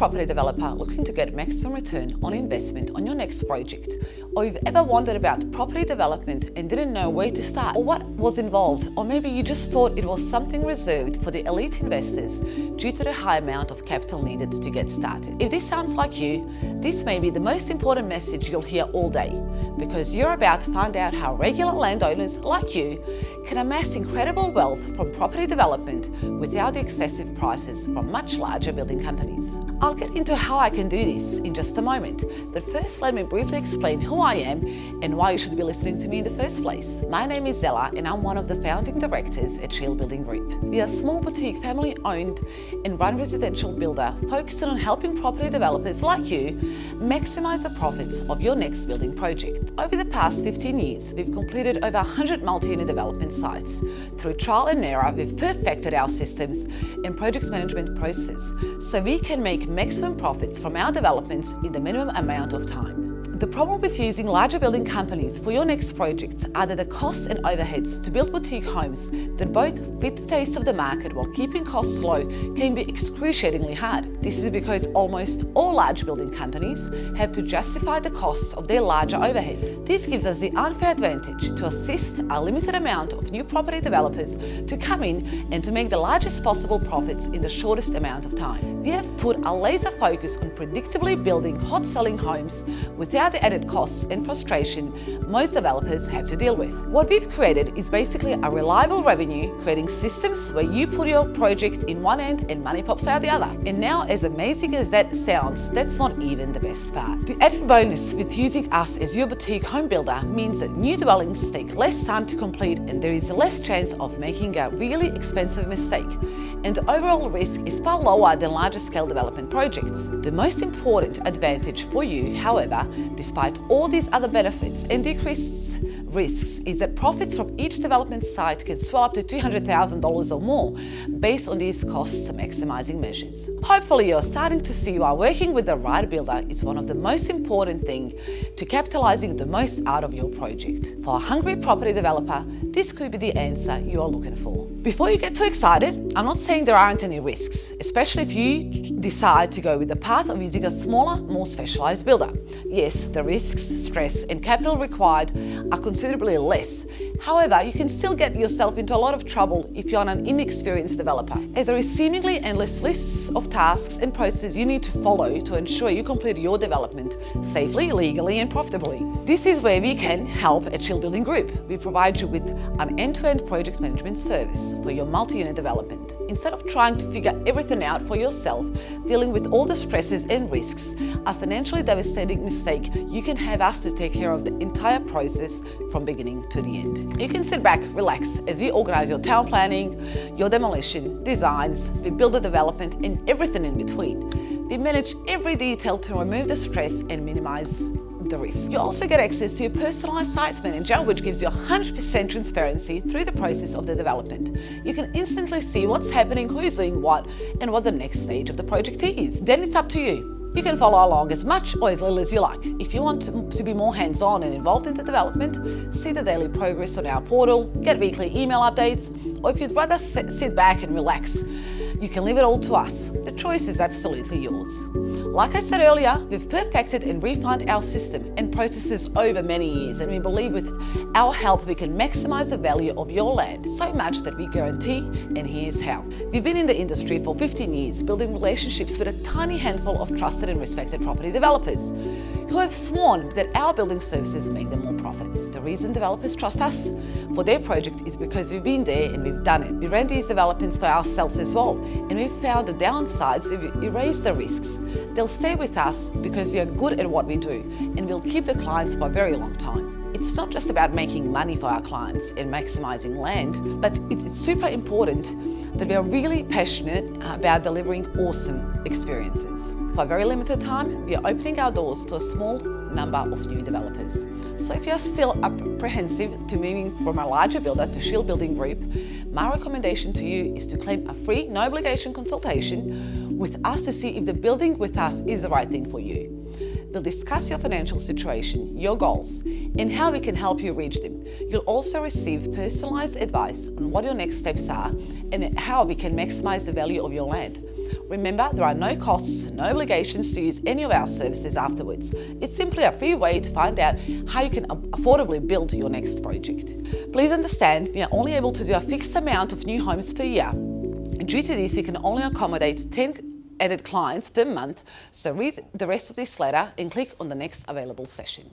property developer looking to get maximum return on investment on your next project, or you've ever wondered about property development and didn't know where to start or what was involved, or maybe you just thought it was something reserved for the elite investors due to the high amount of capital needed to get started. If this sounds like you, this may be the most important message you'll hear all day, because you're about to find out how regular landowners like you can amass incredible wealth from property development without the excessive prices from much larger building companies. I'll get into how I can do this in just a moment, but first let me briefly explain who I am and why you should be listening to me in the first place. My name is Zella and I'm one of the founding directors at Shield Building Group. We are a small boutique family-owned and run residential builder focused on helping property developers like you maximize the profits of your next building project. Over the past 15 years, we've completed over 100 multi-unit development sites. Through trial and error, we've perfected our systems and project management processes so we can make maximum profits from our developments in the minimum amount of time. The problem with using larger building companies for your next projects are that the costs and overheads to build boutique homes that both fit the taste of the market while keeping costs low can be excruciatingly hard. This is because almost all large building companies have to justify the costs of their larger overheads. This gives us the unfair advantage to assist a limited amount of new property developers to come in and to make the largest possible profits in the shortest amount of time. We have put a laser focus on predictably building hot-selling homes without the added costs and frustration most developers have to deal with. What we've created is basically a reliable revenue, creating systems where you put your project in one end and money pops out the other. And now, as amazing as that sounds, that's not even the best part. The added bonus with using us as your boutique home builder means that new dwellings take less time to complete and there is less chance of making a really expensive mistake. And the overall risk is far lower than larger scale development projects. The most important advantage for you, however, despite all these other benefits and decreased risks, is that profits from each development site can swell up to $200,000 or more based on these cost maximizing measures. Hopefully you're starting to see why working with the right builder is one of the most important things to capitalizing the most out of your project. For a hungry property developer, this could be the answer you are looking for. Before you get too excited, I'm not saying there aren't any risks, especially if you decide to go with the path of using a smaller, more specialized builder. Yes, the risks, stress, and capital required are considerably less. However, you can still get yourself into a lot of trouble if you're an inexperienced developer, as there is seemingly endless lists of tasks and processes you need to follow to ensure you complete your development safely, legally, and profitably. This is where we can help at Shield Building Group. We provide you with an end-to-end project management service for your multi-unit development. Instead of trying to figure everything out for yourself, dealing with all the stresses and risks, a financially devastating mistake, you can have us to take care of the entire process from beginning to the end. You can sit back, relax as we organize your town planning, your demolition, designs, we build the development and everything in between. We manage every detail to remove the stress and minimize the risk. You also get access to your personalized site manager, which gives you 100% transparency through the process of the development. You can instantly see what's happening, who's doing what, and what the next stage of the project is. Then it's up to you. You can follow along as much or as little as you like. If you want to be more hands-on and involved in the development, see the daily progress on our portal, get weekly email updates, or if you'd rather sit back and relax, you can leave it all to us. The choice is absolutely yours. Like I said earlier, we've perfected and refined our system and processes over many years, and we believe with our help we can maximize the value of your land so much that we guarantee, and here's how. We've been in the industry for 15 years, building relationships with a tiny handful of trusted and respected property developers who have sworn that our building services make them more profits. The reason developers trust us for their project is because we've been there and we've done it. We ran these developments for ourselves as well, and we've found the downsides, we've erased the risks. They'll stay with us because we are good at what we do, and we'll keep the clients for a very long time. It's not just about making money for our clients and maximizing land, but it's super important that we are really passionate about delivering awesome experiences. For a very limited time, we are opening our doors to a small number of new developers. So if you're still apprehensive to moving from a larger builder to Shield Building Group, my recommendation to you is to claim a free, no obligation consultation with us to see if the building with us is the right thing for you. We'll discuss your financial situation, your goals, and how we can help you reach them. You'll also receive personalized advice on what your next steps are and how we can maximize the value of your land. Remember, there are no costs, no obligations to use any of our services afterwards. It's simply a free way to find out how you can affordably build your next project. Please understand, we are only able to do a fixed amount of new homes per year. Due to this, we can only accommodate 10 added clients per month, so read the rest of this letter and click on the next available session.